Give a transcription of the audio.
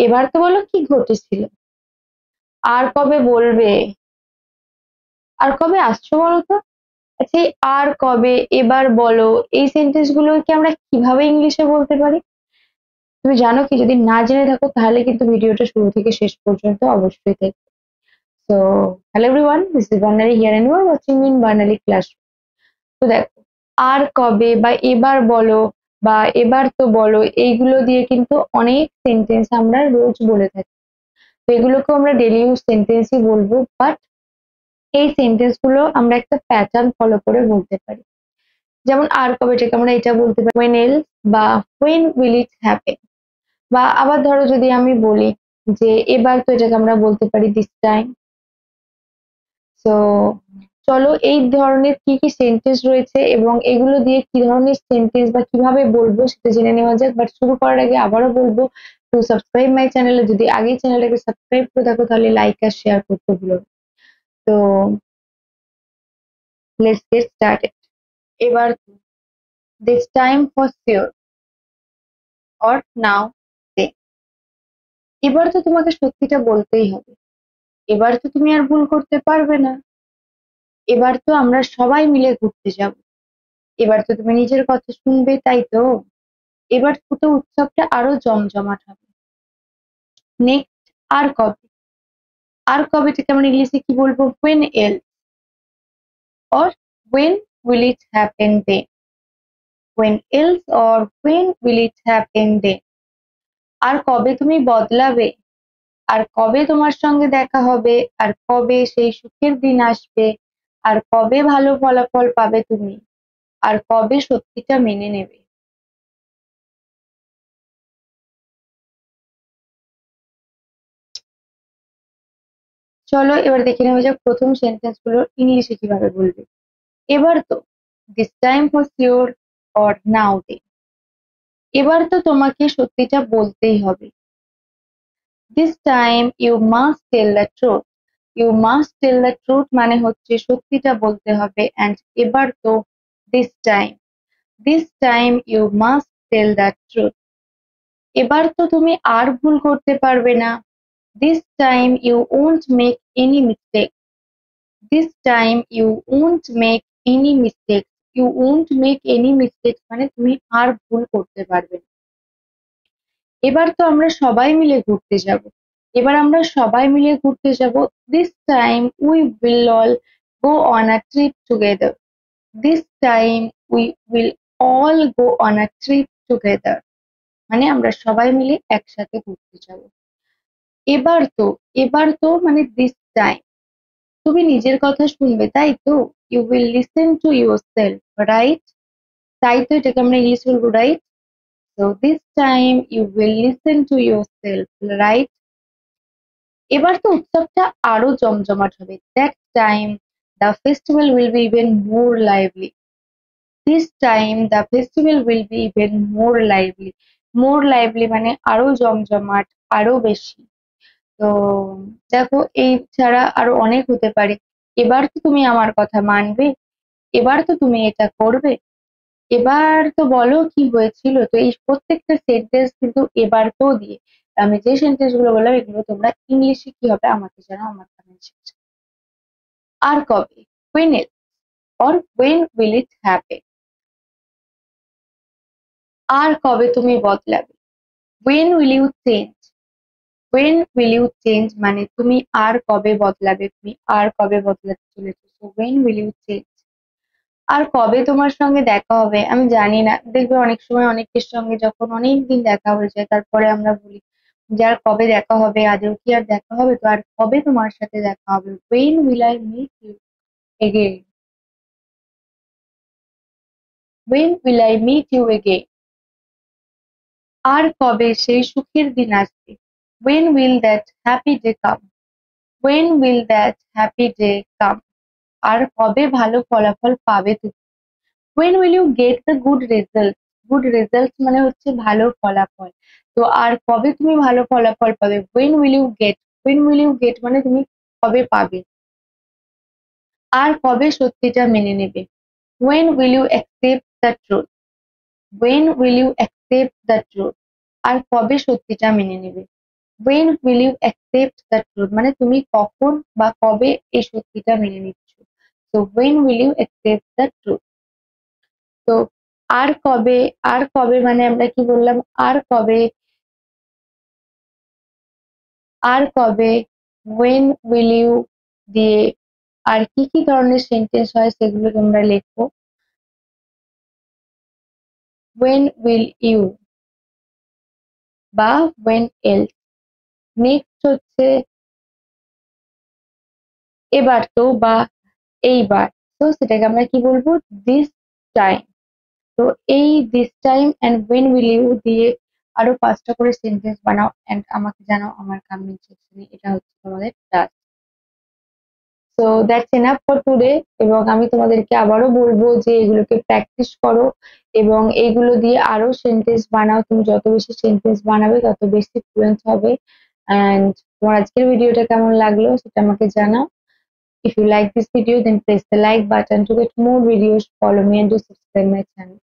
এবার তো বলো কি ঘটেছিল। আর কবে বলবে? আর কবে আসছো বলো তো? আচ্ছা, এই আর কবে, এবার বলো, এই সেন্টেন্স গুলোকে আমরা কিভাবে ইংলিশে বলতে পারি? তুমি জানো কি? যদি না জেনে থাকো তাহলে কিন্তু ভিডিওটা শুরু থেকে শেষ পর্যন্ত অবশ্যই দেখবে। তো hello everyone, this is Barnali here and you are watching me in Barnali class. তো দেখো, আর কবে বা এবার বলো বা এবার তো বলো, এইগুলো দিয়ে কিন্তু অনেক সেন্টেন্স আমরা রোজ বলে থাকি। তো এগুলোকেও আমরা ডেইলি ইউজ সেন্টেন্সই বলবো, বাট এই সেন্টেন্স গুলো আমরা একটা প্যাটার্ন ফলো করে বলতে পারি। যেমন আর কবেটাকে আমরা এটা বলতে পারি when else বা when will it happen। বা আবার ধরো যদি আমি বলি যে এবার, তো এটাকে আমরা বলতে পারি this time। তো চলো এই ধরনের কি কি সেন্টেন্স রয়েছে এবং এগুলো দিয়ে কি ধরনের সেন্টেন্স বা কিভাবে বলবো সেটা জেনে নেওয়া যাক। বাট শুরু করার আগে আবারও বলবো টু সাবস্ক্রাইব মাই চ্যানেলে। যদি আগেই চ্যানেলটাকে সাবস্ক্রাইব করে থাকো তাহলে লাইক আর শেয়ার করতে ভুলো না। তো লেটস গেট স্টার্টেড। এবার this time for sure or নাও দে। এবার তো তোমাকে সত্যিটা বলতেই হবে। এবার তো তুমি আর ভুল করতে পারবে না। এবার তো আমরা সবাই মিলে ঘুরতে যাব। এবার তো তুমি নিজের কথা শুনবে, তাই তো? এবার তো উৎসবটা আরো জমজমাট হবে। নেক্সট, আর কবে? আর কবে থেকে আমরা ইংলিশে কি বলবো? when else or when will it happen then? when else or when will it happen then? আর কবে তুমি বদলাবে? আর কবে তোমার সঙ্গে দেখা হবে? আর কবে সেই সুখের দিন আসবে? আর কবে ভালো ফলাফল পাবে তুমি? আর কবে সত্যিটা মেনে নেবে? চলো এবার দেখে নেওয়া যাক প্রথম সেন্টেন্স গুলো ইংলিশে কিভাবে বলবে। এবার তো, this time for sure or now day. এবার তো তোমাকে সত্যিটা বলতেই হবে। This time you must tell the truth. You must tell the truth মানে হচ্ছে সত্যিটা বলতে হবে। অ্যান্ড এবার তো, this time, this time you must tell the truth. এবার তো তুমি আর ভুল করতে পারবে না। This time you won't make any mistake. This time you won't make any mistake. You won't make any mistake মানে তুমি আর ভুল করতে পারবে না। এবার তো আমরা সবাই মিলে ঘুরতে যাব। এবার আমরা সবাই মিলে ঘুরতে যাব। This time we will all go on a trip together. This time we will all go on a trip together মানে আমরা সবাই মিলে একসাথে ঘুরতে যাব। এবার তো, এবার তো মানে দিস টাইম তুমি নিজের কথা শুনবে, তাই তো? You will listen to yourself, right? তাই তো এটাকে আমরা ইংলিশ বলবো, right? So this time you will listen to yourself, right? এবার তো উৎসবটা আরো জমজমাট হবে। That time the festival will be even more lively. This time the festival will be even more lively. More lively মানে আরো জমজমাট, আরো বেশি। তো দেখো, এই ছাড়া আরো অনেক হতে পারে। এবার তো তুমি আমার কথা মানবে। এবার তো তুমি এটা করবে। এবার তো বলো কি হয়েছিল। তো এই প্রত্যেকটা সেন্টেন্স কিন্তু এবার তো দিয়ে। আমি যে সেন্টেন্স গুলো বললাম এগুলো তোমরা ইংলিশে কি হবে আমাকে জানাও আমার কমেন্ট সেকশন। আর কবে? when else or when will it happen? আর কবে তুমি বদলাবে? when will you change? when will you change মানে তুমি আর কবে বদলাবে, তুমি আর কবে বদলাতে চলেছো। so when will you change? আর কবে তোমার সঙ্গে দেখা হবে? আমি জানি না, দেখবে অনেক সময় অনেকের সঙ্গে যখন অনেকদিন দেখা হয়ে যায় তারপরে আমরা বলি যে আর কবে দেখা হবে, আদৌ কি আর দেখা হবে? তো আর কবে তোমার সাথে দেখা হবে? when will I meet you again? when will I meet you again? আর কবে সেই সুখের দিন আসবে? when will that happy day come? when will that happy day come? আর কবে ভালো ফলাফল পাবে তুমি? when will you get the good result? good result মানে হচ্ছে ভালো ফলাফল। তো আর কবে তুমি ভালো ফলাফল পাবে? when will you get? when will you get মানে তুমি কবে পাবে। আর কবে সত্যিটা মেনে নেবে? when will you accept the truth? when will you accept the truth? আর কবে সত্যিটা মেনে নেবে? when will you accept the truth, মানে তুমি কখন বা কবে এই সত্যিটা মেনে নিচ্ছ। তো when will you accept the truth। তো আর কবে, আর কবে মানে আমরা কি বললাম, আর কবে, আর কবে, when will you দিয়ে আর কি কি ধরনের সেন্টেন্স হয় সেগুলো তোমরা লেখো। when will you বা when else। নেক্সট হচ্ছে এবার তো বা এইবার, তো সেটাকে আমরা কি বলবো, দিস টাইম। তো এই this time and when will you দিয়ে আরো 5টা করে সেন্টেন্স বানাও এন্ড আমাকে জানাও আমার কমেন্ট সেকশনে। এটা হচ্ছে তোমাদের task. So that's enough for today. এবং আমি তোমাদেরকে আবারও বলবো যে এগুলোকে প্র্যাকটিস করো এবং এইগুলো দিয়ে আরো সেন্টেন্স বানাও। তুমি যত বেশি সেন্টেন্স বানাবে তত বেশি ফ্লুয়েন্ট হবে। এন্ড তোমার আজকের ভিডিওটা কেমন লাগলো সেটা আমাকে জানাও। If you like this video, then press the like button to get more videos. Follow me and do subscribe my channel.